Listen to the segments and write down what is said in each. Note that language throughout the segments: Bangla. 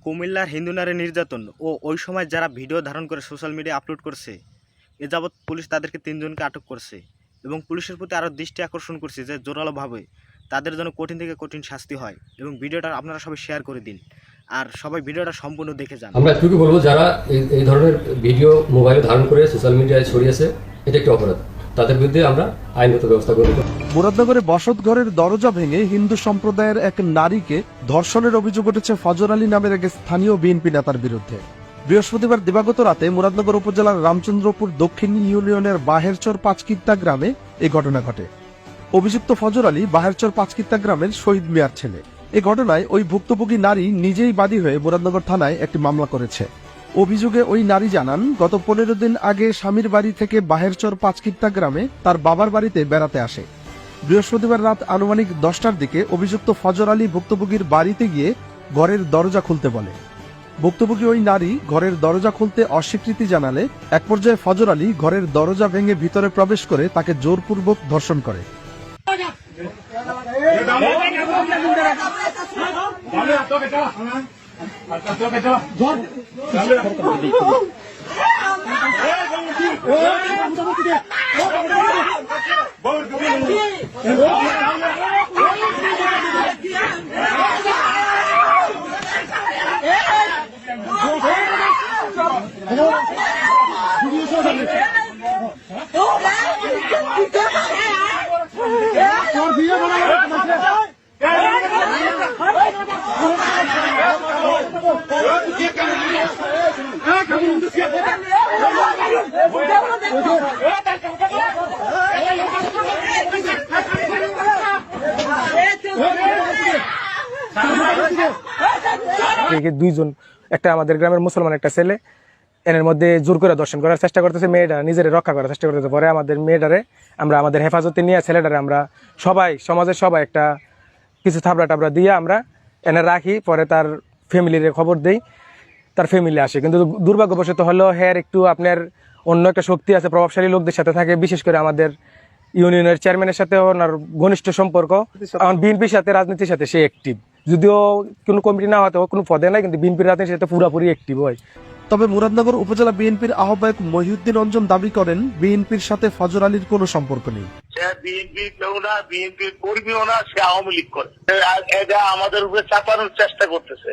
কুমিল্লার হিন্দু নারী নির্যাতন ও ওই সময় যারা ভিডিও ধারণ করে সোশ্যাল মিডিয়ায় আপলোড করছে, এ যাবৎ পুলিশ তাদেরকে 3 জনকে আটক করছে এবং পুলিশের প্রতি আরও দৃষ্টি আকর্ষণ করছে যে জোরালোভাবে তাদের জন্য কঠিন থেকে কঠিন শাস্তি হয়। এবং ভিডিওটা আপনারা সবাই শেয়ার করে দিন আর সবাই ভিডিওটা সম্পূর্ণ দেখে যান। আমরা এটুকু বলবো, যারা এই ধরনের ভিডিও মোবাইলে ধারণ করে সোশ্যাল মিডিয়ায় ছড়িয়েছে, এটা একটি অপরাধ। তাদের বিরুদ্ধে আমরা আইনগত ব্যবস্থা করব। মুরাদনগরে বসতঘরের দরজা ভেঙে হিন্দু সম্প্রদায়ের এক নারীকে ধর্ষণের অভিযোগ উঠেছে ফজর আলী নামের এক স্থানীয় বিএনপি নেতার বিরুদ্ধে। বৃহস্পতিবার দিবাগত রাতে মুরাদনগর উপজেলার রামচন্দ্রপুর দক্ষিণ ইউনিয়নের বাহেরচর পাঁচকিত্তা গ্রামে এই ঘটনা ঘটে। অভিযুক্ত ফজর আলী বাহেরচর পাঁচকিত্তা গ্রামের শহীদ মিয়ার ছেলে। এ ঘটনায় ওই ভুক্তভোগী নারী নিজেই বাদী হয়ে মুরাদনগর থানায় একটি মামলা করেছে। অভিযোগে ওই নারী জানান, গত 15 দিন আগে স্বামীর বাড়ি থেকে বাহেরচর পাঁচকিত্তা গ্রামে তার বাবার বাড়িতে বেড়াতে আসে। বৃহস্পতিবার রাত আনুমানিক 10টার দিকে অভিযুক্ত ফজর আলী ভুক্তভোগীর বাড়িতে গিয়ে ঘরের দরজা খুলতে বলে। ভুক্তভোগী ওই নারী ঘরের দরজা খুলতে অস্বীকৃতি জানালে এক পর্যায়ে ফজর আলী ঘরের দরজা ভেঙে ভিতরে প্রবেশ করে তাকে জোরপূর্বক ধর্ষণ করে। দুইজন, একটা আমাদের গ্রামের মুসলমান একটা ছেলে, এর মধ্যে জোর করে দর্শন করার চেষ্টা করতেছে, মেয়েটা নিজের রক্ষা করার চেষ্টা করতেছে। পরে আমাদের মেয়েটারে আমরা আমাদের হেফাজতে নিয়ে ছেলেটারে আমরা সবাই সমাজের সবাই একটা কিছু থাবড়া টাবড়া দিয়ে আমরা এনে রাখি। পরে তার ফ্যামিলির খবর দেই, তার ফ্যামিলি আসে। কিন্তু দুর্ভাগ্যবশত হলো হ্যার একটু আপনার অন্য একটা শক্তি আছে, প্রভাবশালী লোকদের সাথে থাকে, বিশেষ করে আমাদের ইউনিয়নের চেয়ারম্যানের সাথে ওনার ঘনিষ্ঠ সম্পর্ক। বিএনপির সাথে রাজনীতির সাথে সে অ্যাক্টিভ, যদিও কোনো কমিটি না হতে কোনো পদে নাই, কিন্তু বিএনপির রাজনীতির সাথে পুরোপুরি অ্যাক্টিভ হয়। তবে মুরাদনগর উপজেলা বিএনপির আহ্বায়ক মহিউদ্দিন অঞ্জন দাবি করেন, বিএনপির সাথে ফজর আলীর কোনো সম্পর্ক নেই। বিএনপি কেউ না, বিএনপির কর্মীও না, সে আওয়ামী লীগ করে। এটা আমাদের উপরে চাপানোর চেষ্টা করতেছে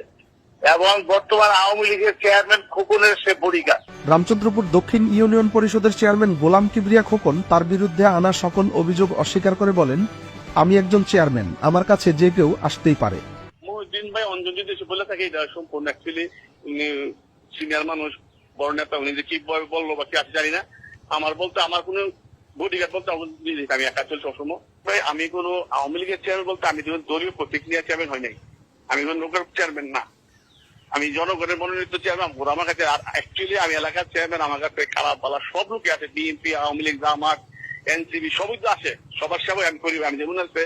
এবং বর্তমান আওয়ামী লীগের চেয়ারম্যান খোকনের সে বডিগার্ড। রামচন্দ্রপুর দক্ষিণ ইউনিয়ন পরিষদের চেয়ারম্যান গোলাম কিবরিয়া খোকন তার বিরুদ্ধে আনা সকল অভিযোগ অস্বীকার করে বলেন, আমি একজন চেয়ারম্যান, আমার কাছে যে কেউ আসতেই পারে। মহিউদ্দিন ভাই অঞ্জন যদি বলে থাকে এটা সম্পূর্ণ অ্যাকচুয়ালি উনি সিনিয়র মানুষ, বড় নেতা, উনি যে কি বললো বা কি আছে জানি না। আমার বলতে আমার কোনো বডিগার্ড বলতে আমি একা চলছি সবসময়। আমি কোনো আওয়ামী লীগের চেয়ারম্যান বলতে আমি দলীয় প্রতিক্রিয়া চেয়ারম্যান হয় নাই, আমি কোনো লোকের চেয়ারম্যান না, আমি জনগণের মনোনীত চেয়ারম্যান। আমার কাছে অ্যাকচুয়ালি আমি এলাকার চেয়ারম্যান, আমার কাছে খারাপ ভালো সব লোকই আছে, বিএনপি, আওয়ামী লীগ, জামাত, এনসিপি সবই তো আছে, সবার সেবাই আমি করি। আমি যেমন আছে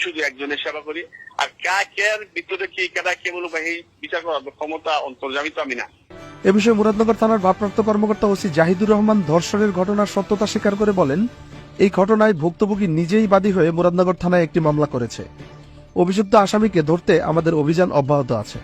শুধু একজনের সেবা করি। আর কার ভিতরে কি কেটা কে বলবো এই বিচার করার ক্ষমতা অন্তর্জামিত আমি না। এ বিষয়ে মুরাদনগর থানার ভারপ্রাপ্ত কর্মকর্তা ওসি জাহিদুর রহমান ধর্ষণের ঘটনার সত্যতা স্বীকার করে বলেন, এই ঘটনায় ভুক্তভোগী নিজেই বাদী হয়ে মুরাদনগর থানায় একটি মামলা করেছে। অভিযুক্ত আসামিকে ধরতে আমাদের অভিযান অব্যাহত আছে।